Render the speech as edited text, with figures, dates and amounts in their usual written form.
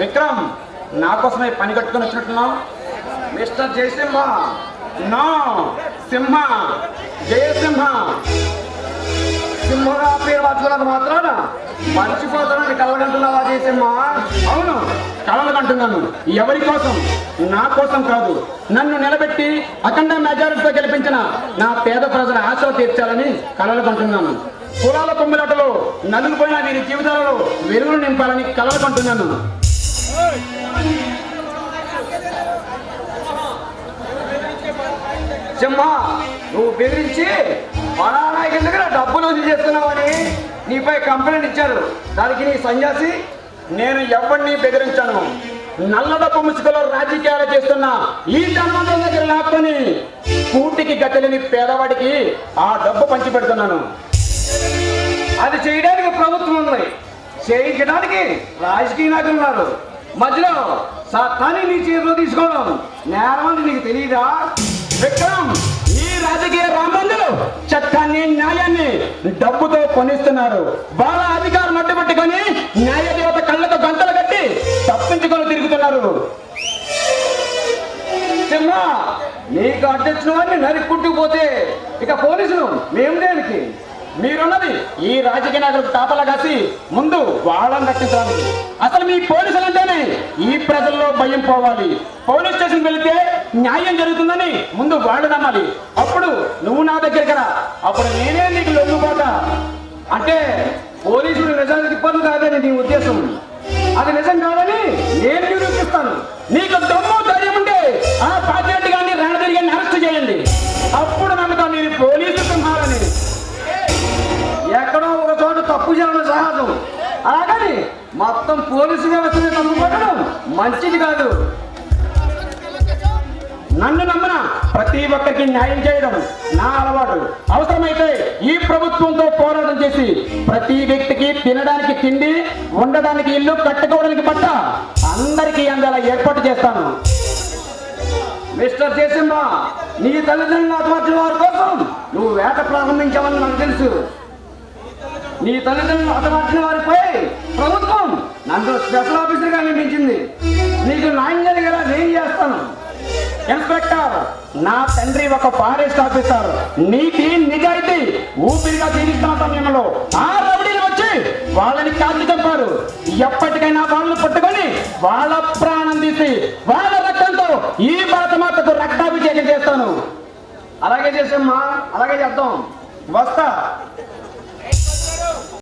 విక్రమ్, నా కోసమే పని కట్టుకొని వచ్చినట్టున్నావు. మిస్టర్ జయసింహ. నో, సింహ, జయసింహ. సింహగా పేరు మార్చుకున్నంత మాత్రాన మర్చిపోతానని కలగంటున్నావా జయసింహ? అవును, కలలు కంటున్నాను. ఎవరి కోసం? నా కోసం కాదు. నన్ను నిలబెట్టి అఖండ మెజారిటీతో గెలిపించిన నా పేద ప్రజల ఆశలు తీర్చాలని కలలు కంటున్నాను. కులాల కొమ్ములాటలో నలుగుపోయిన వీరి జీవితాలలో వెలుగులు నింపాలని కలలు కంటున్నాను. సింహ, నువ్వు బెదిరించి ఫలానా దగ్గర డబ్బులు వసూలు చేస్తున్నావని నీపై కంప్లైంట్ ఇచ్చారు. దానికి నీ సన్యాసి? నేను ఎవరిని బెదిరించాను. నల్లడప్పు ముసుగులో రాజకీయాలు చేస్తున్న ఈ ధనవంతుల దగ్గర లాక్కొని కూటికి గట్టలేని పేదవాడికి ఆ డబ్బు పంచి పెడుతున్నాను. అది చేయడానికి ప్రభుత్వం ఉంది, చేయించడానికి రాజకీయ నాయకులు ఉన్నారు. మధ్యలో సత్తాన్ని నీ చేతిలో తీసుకోవడం నేరం అని నీకు తెలియదా? విక్రమ్, ఈ రాజకీయ రామందులు చట్టాన్ని న్యాయాన్ని డబ్బుతో కొనిస్తున్నారు. వాళ్ళ అధికారం అడ్డుపెట్టుకొని న్యాయ దేవత కళ్ళతో గంటలు కట్టి తప్పించుకొని తిరుగుతున్నారు. సింహ, నీకు అడ్డొచ్చిన వాడిని నరుక్కుంటూ ఇక పోలీసులు మేము దేనికి? మీరున్నది ఈ రాజకీయ నాయకులకు తాపలా కాసి ముందు వాళ్ళని రక్షించడానికి. అసలు మీ పోలీసులంటేనే ఈ ప్రజల్లో భయం పోవాలి. పోలీస్ స్టేషన్ వెళితే న్యాయం జరుగుతుందని ముందు వాళ్ళు నమ్మాలి. అప్పుడు నువ్వు నా దగ్గరికి రా, అప్పుడు నేనే నీకు లొంగిపోతా. అంటే పోలీసులు నిజానికి పనులు కాదని నీ ఉద్దేశం? అది నిజం కాదని నేను నిరూపిస్తాను. నీకు దమ్ము ధైర్యం ఉంటే ఆ పార్టీ గారిని రణదిరిగాన్ని అరెస్ట్ చేయండి. అప్పుడు నమ్ముతా మీరు పోలీసు సింహాలని. ఎక్కడో ఒక చోట తప్పు చేయడం సహజం, అలాగని మొత్తం పోలీసు వ్యవస్థని తప్పుపట్టడం మంచిది కాదు. నన్ను నమ్మిన ప్రతి ఒక్కరికి న్యాయం చేయడం నా అలవాటు. అవసరమైతే ఈ ప్రభుత్వంతో పోరాటం చేసి ప్రతి వ్యక్తికి తినడానికి తిండి, ఉండడానికి ఇల్లు, కట్టుకోవడానికి బట్ట అందరికీ అందేలా ఏర్పాటు చేస్తాను. మిస్టర్ జయసింహ, నీ తల్లిదండ్రులు హతమార్చిన వారి కోసం నువ్వు వేట ప్రారంభించావని నాకు తెలుసు. నీ తల్లిదండ్రులు హతమార్చిన వారిపై ప్రభుత్వం నన్ను స్పెషల్ ఆఫీసర్గా నియమించింది. నీకు న్యాయం జరిగేలా నేను చేస్తాను. ఇన్స్పెక్టర్, నా తండ్రి ఒక ఫారెస్ట్ ఆఫీసర్. నీతి నిజాయితీ ఊపిరిగా జీవిస్తున్న సమయంలో ఆ రౌడీలు వచ్చి వాళ్ళని కాల్చి చంపారు. ఎప్పటికైనా వాళ్ళని పట్టుకొని వాళ్ళ ప్రాణం తీసి వాళ్ళ రక్తంతో ఈ భారతమాతకు రక్తాభిషేకం చేస్తాను. అలాగే చేసామ్మా, అలాగే చేద్దాం. వస్తా.